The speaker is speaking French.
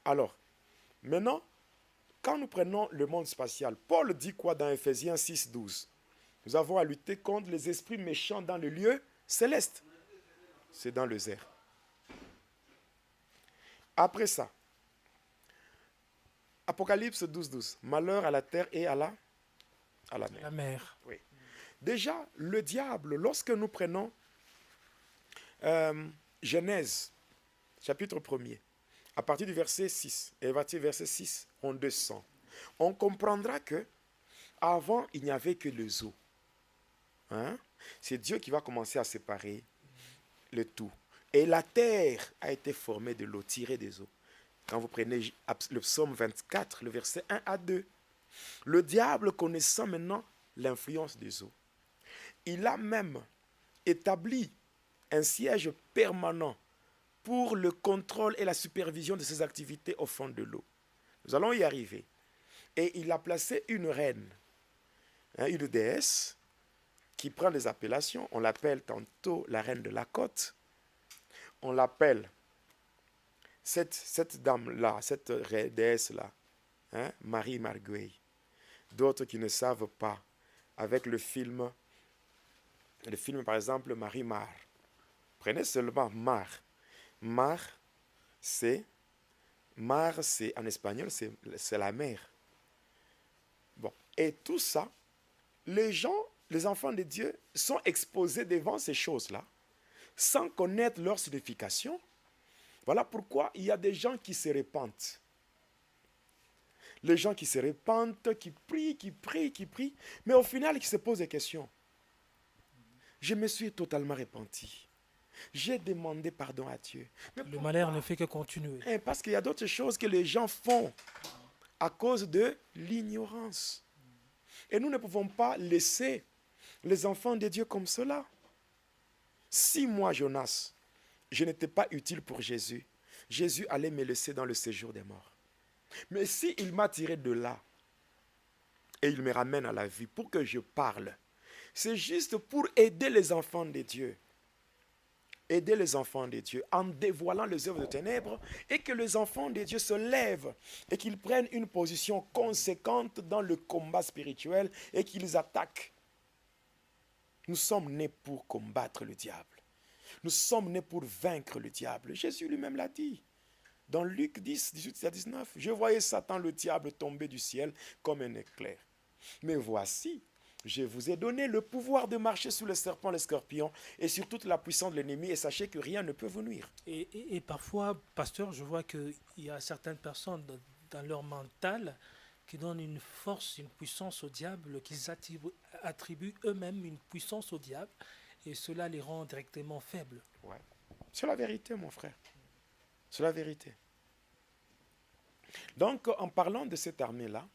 Alors, maintenant, quand nous prenons le monde spatial, Paul dit quoi dans Ephésiens 6, 12? Nous avons à lutter contre les esprits méchants dans le lieu céleste. C'est dans le zère. Après ça, Apocalypse 12, 12. Malheur à la terre et à la mer. La mer. Oui. Déjà, le diable, lorsque nous prenons Genèse, chapitre 1er, à partir du verset 6, et à partir du verset 6, on descend. On comprendra que avant, il n'y avait que les eaux. Hein? C'est Dieu qui va commencer à séparer le tout. Et la terre a été formée de l'eau, tirée des eaux. Quand vous prenez le psaume 24, le verset 1 à 2, le diable, connaissant maintenant l'influence des eaux, il a même établi un siège permanent pour le contrôle et la supervision de ses activités au fond de l'eau. Nous allons y arriver. Et il a placé une reine, une déesse, qui prend des appellations. On l'appelle tantôt la reine de la côte. On l'appelle cette dame-là, cette déesse-là, Marie Marguerite. D'autres qui ne savent pas, avec le film par exemple Marie Mar. Prenez seulement Mar. Mar, c'est en espagnol, c'est la mer. Bon. Et tout ça, les gens, les enfants de Dieu, sont exposés devant ces choses-là, sans connaître leur signification. Voilà pourquoi il y a des gens qui se répandent. Les gens qui se répandent, qui prient, mais au final, qui se posent des questions. Je me suis totalement repenti. J'ai demandé pardon à Dieu. Mais le malheur ne fait que continuer. Parce qu'il y a d'autres choses que les gens font à cause de l'ignorance. Et nous ne pouvons pas laisser les enfants de Dieu comme cela. Si moi, Jonas, je n'étais pas utile pour Jésus, Jésus allait me laisser dans le séjour des morts. Mais s'il m'a tiré de là et il me ramène à la vie pour que je parle, c'est juste pour aider les enfants de Dieu. Aider les enfants de Dieu en dévoilant les œuvres de ténèbres et que les enfants de Dieu se lèvent et qu'ils prennent une position conséquente dans le combat spirituel et qu'ils attaquent. Nous sommes nés pour combattre le diable. Nous sommes nés pour vaincre le diable. Jésus lui-même l'a dit. Dans Luc 10, 18 à 19, je voyais Satan, le diable, tomber du ciel comme un éclair. Mais voici, je vous ai donné le pouvoir de marcher sur les serpents, les scorpions et sur toute la puissance de l'ennemi et sachez que rien ne peut vous nuire. Et parfois, pasteur, je vois qu'il y a certaines personnes dans leur mental qui donnent une force, une puissance au diable, qu'ils attribuent eux-mêmes une puissance au diable et cela les rend directement faibles. Ouais. C'est la vérité, mon frère. C'est la vérité. Donc, en parlant de cette armée-là,